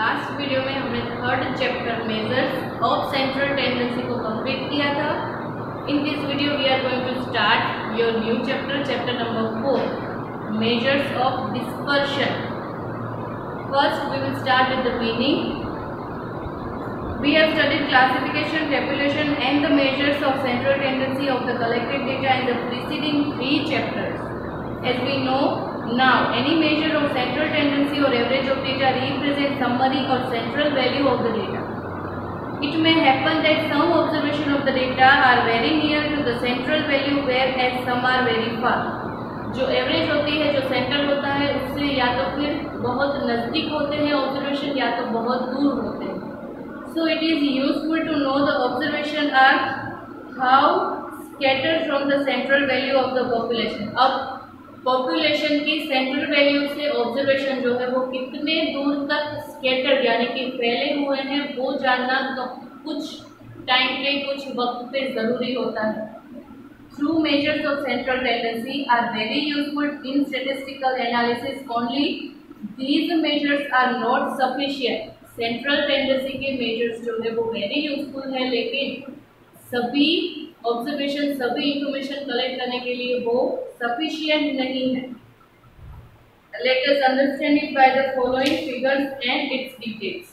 Last video में हमने third chapter measures of central tendency को कंप्लीट किया था। In this video we are going to start your new chapter, chapter number 4, measures of dispersion. First we will start with the meaning. We have studied classification, tabulation and the measures of central tendency of the collected data in the preceding 3 chapters. As we know now, any measure of central tendency or average of data represents summary or central value of the data. It may happen that some observation of the data are very near to the central value whereas some are very far. जो average होती है, जो central होता है, उससे या तो फिर बहुत नज़दीक होते हैं ऑब्जर्वेशन या तो बहुत दूर होते हैं। So it is useful to know the observation are how scattered from the central value of the population. अब पॉपुलेशन की सेंट्रल वैल्यू से ऑब्जर्वेशन जो है वो कितने दूर तक स्कैटर्ड यानी कि फैले हुए हैं वो जानना तो कुछ टाइम पे, कुछ वक्त पे ज़रूरी होता है। True measures of central tendency are very useful in statistical analysis only. These measures are not sufficient. Central tendency के मेजर्स जो है वो वेरी यूजफुल है, लेकिन सभी ऑब्जर्वेशन, सभी इंफॉर्मेशन कलेक्ट करने के लिए वो सफिशिएंट नहीं है। Let us understand it by the following figures and it's details.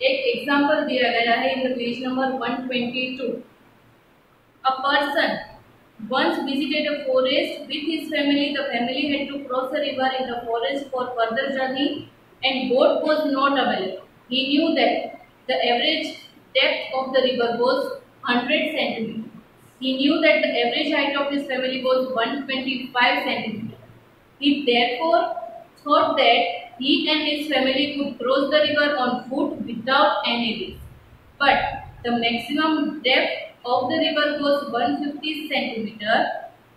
एक एग्जांपल दिया गया है in the page number 122। A person once visited a forest with his family. The family had to cross a river in the forest for further journey and boat was not available. He knew that the average depth of the river was 100 centimeters. He knew that the average height of his family was 125 centimeters. He therefore thought that he and his family could cross the river on foot without any risk. But the maximum depth of the river was 150 centimeters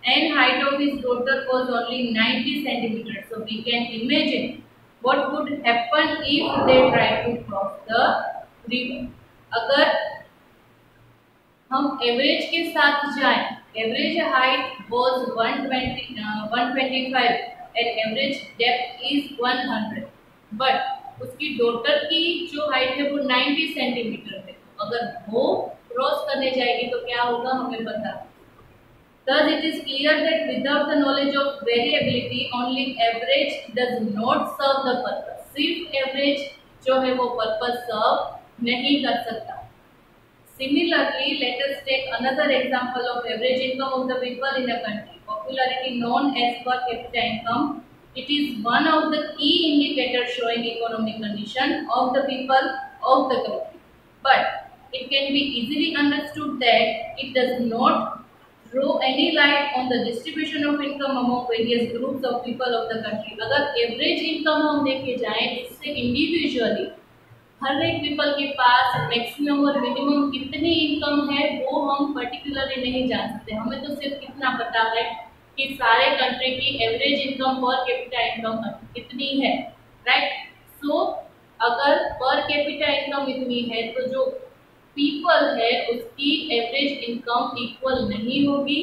and height of his daughter was only 90 centimeters. So we can imagine what would happen if they try to cross the river. अगर हम average के साथ जाएं, average height was 125 and average depth is 100, but उसकी daughter की जो height है वो 90 सेंटीमीटर है। अगर वो क्रॉस करने जाएगी तो क्या होगा हमें पता। Thus, it is clear that without the knowledge of variability, only average does not serve the purpose. सिर्फ एवरेज जो है वो पर्पस सर्व नहीं कर सकता। Similarly, let us take another example of average income of the people in a country. Popularity known as per capita income. It is one of the key indicators showing economic condition of the people of the country. But it can be easily understood that it does not throw any light on the distribution of income among various groups of people of the country. अगर average income हम देखे जाएं, इससे individually हर एक people के पास maximum और minimum कितनी income है वो हम पर्टिकुलरली नहीं जान सकते। हमें तो सिर्फ कितना पता है कि सारे कंट्री की average income per capita income कितनी है, राइट। सो अगर पर कैपिटा इनकम इतनी है तो जो पीपल है उसकी एवरेज इनकम इक्वल नहीं होगी,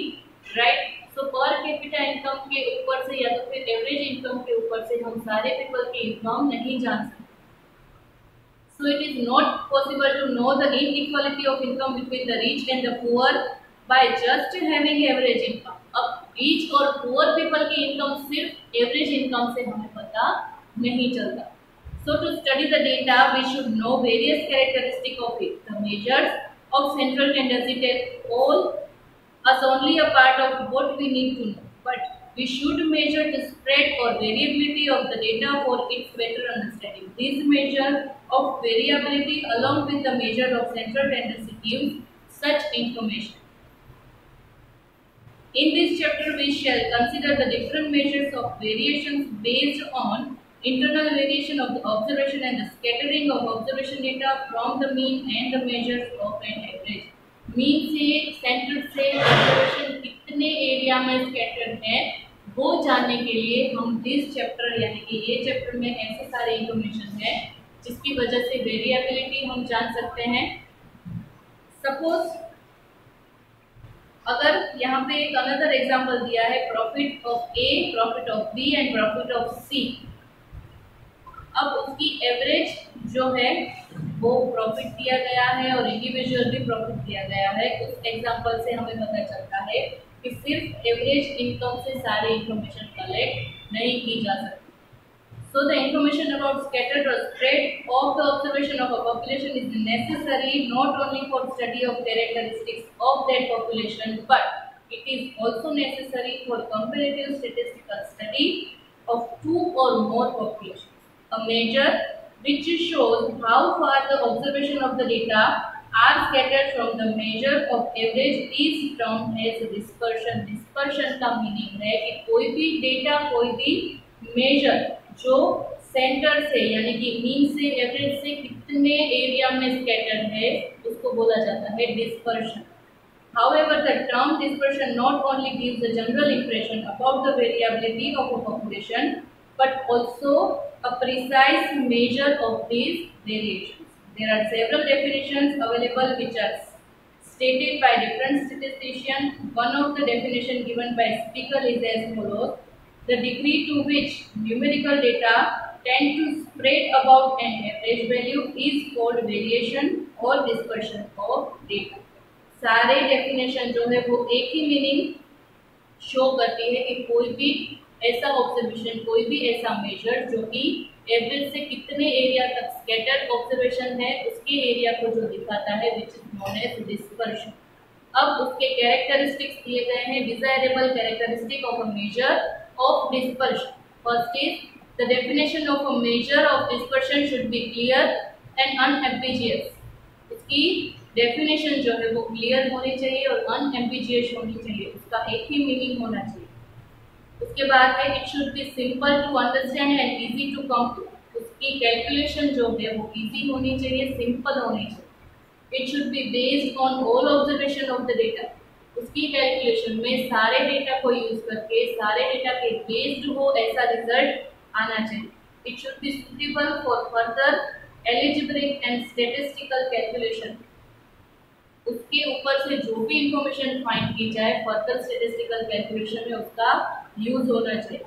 राइट। सो पर कैपिटा इनकम के ऊपर से या तो फिर एवरेज इनकम के ऊपर से हम सारे पीपल की इनकम नहीं जान सकते। So it is not possible to know the inequality of income between the rich and the poor by just having average income. अब रिच और पुअर पीपल की इनकम सिर्फ एवरेज इनकम से हमें पता नहीं चलता। So to study the data, we should know various characteristics of it. The measures of central tendency tell all us only a part of what we need to know, but we should measure the spread or variability of the data for its better understanding. This measure of variability along with the measure of central tendency gives such information. In this chapter, we shall consider the different measures of variations based on internal variation of the observation and the scattering of observation data from the mean and the measures of an average. Mean से centre से observation कितने area में scattered है वो जानने के लिए हम दिस चैप्टर यानी कि ये चैप्टर में ऐसे सारे इंफॉर्मेशन है जिसकी वजह से वेरिएबिलिटी हम जान सकते हैं। सपोज अगर यहाँ पे एक अनदर एग्जांपल दिया है profit of A, profit of B and profit of C. अब उसकी एवरेज जो है वो प्रॉफिट दिया गया है और इंडिविजुअल भी प्रॉफिट दिया गया है। उस एग्जांपल से हमें पता चलता है कि सिर्फ एवरेज इनकम से सारी इंफॉर्मेशन कलेक्ट नहीं की जा सकती। So the information about scattered or spread of the observation of a population is necessary not only for study of characteristics of that population, but it is also necessary for comparative statistical study of two or more populations. A measure which shows how far the observation of the data are scattered from the measure of average is termed as dispersion. Dispersion का meaning है कि कोई भी data, कोई भी major जो centre से यानी कि मीन से एवरेज से कितने एरिया में स्कैटर्ड है उसको बोला जाता है dispersion. However, the term dispersion not only gives a general impression about the variability of a population, but also a precise measure of these variations. There are several definitions available which are stated by different statisticians. One of the definition given by speaker is as follows: the degree to which numerical data tend to spread about an average value is called variation or dispersion of data. सारे definition जो है वो एक ही meaning show करती है कि कोई भी ऐसा ऑब्जर्वेशन, कोई भी ऐसा मेजर जो कि एवरेज से कितने एरिया तक स्कैटर्ड ऑब्जर्वेशन है उसके एरिया को जो दिखाता है which is known as dispersion. अब उसके कैरेक्टरिस्टिक्स दिए गए हैं। Desirable characteristic of a measure of dispersion. First is the definition of a measure of dispersion should be clear and unambiguous. इसकी डेफिनेशन जो है वो क्लियर होनी चाहिए और अनएम्बिगियस होनी चाहिए, उसका एक ही मीनिंग होना चाहिए। उसके बाद है it should be simple to understand and easy to compute. उसकी कैलकुलेशन जो है वो इजी होनी चाहिए, सिंपल होनी चाहिए। It should be based on all observation of the data. उसकी कैलकुलेशन में सारे डेटा को यूज करके सारे डेटा के बेस्ड हो ऐसा रिजल्ट आना चाहिए। It should be suitable for further eligibility and statistical calculation. उसके ऊपर से जो भी इंफॉर्मेशन फाइंड की जाए फर्दर स्टैटिस्टिकल कैलकुलेशन में उसका यूज होना चाहिए।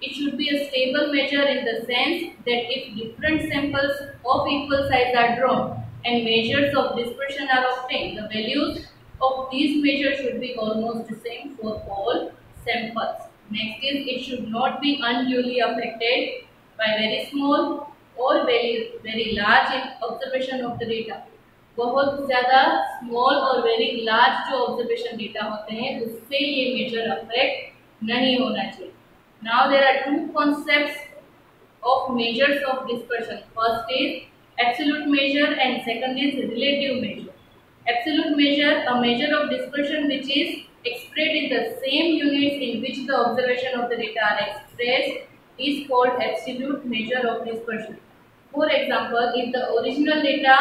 It should be a stable measure in the sense that if different samples of equal size are drawn and measures of dispersion are obtained, the values of these measures should be almost the same for all samples. Next is it should not be unduly affected by very small or very large observation of the data. बहुत ज़्यादा small और very large जो observation data होते हैं उससे ये major affect नहीं होना चाहिए। Now there are two concepts of measures of dispersion. First is absolute measure and second is relative measure. Absolute measure, a measure of dispersion which is expressed in the same units in which the observation of the data are expressed, is called absolute measure of dispersion. For example, if the original data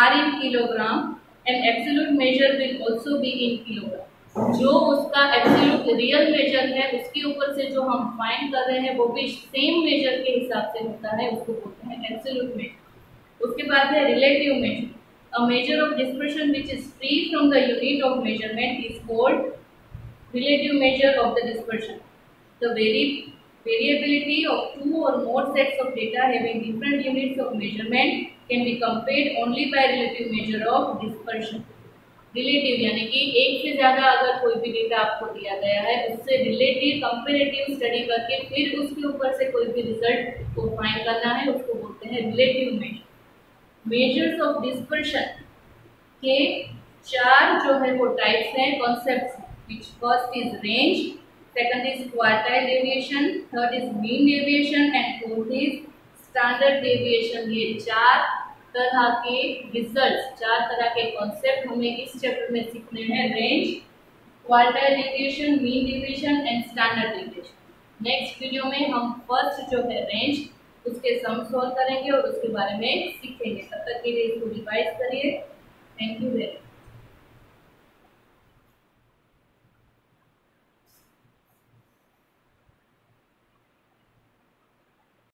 are in kilogram, an absolute measure will also be in kilogram. जो उसका absolute real measure है उसके ऊपर से जो हम find कर रहे हैं वो भी सेम मेजर के हिसाब से होता है, उसको बोलते हैं absolute measure। उसके बाद है relative measure. A measure of dispersion which is free from the unit of measurement is called relative measure of the dispersion. The variability of two or more sets of data having different units of measurement can be compared only by relative measure of dispersion. Relative यानी कि एक से ज़्यादा अगर कोई भी data आपको दिया गया है उससे रिलेटिव कंपेरेटिव स्टडी करके फिर उसके ऊपर से कोई भी रिजल्ट को फाइंड करना है उसको बोलते हैं relative major. Measures of dispersion के चार जो है वो टाइप्स हैं, concepts, which first is range, second is quartile deviation, third is mean deviation and fourth is standard deviation. ये चार तरह के रिजल्ट्स, चार तरह के कॉन्सेप्ट हमें इस चैप्टर में सीखने हैं। Range, quartile deviation, mean deviation and standard deviation. Next video में हम फर्स्ट जो है रेंज उसके सम सॉल्व करेंगे और उसके बारे में सीखेंगे। तब तक के लिए इसको रिवाइज करिए। Thank you very much.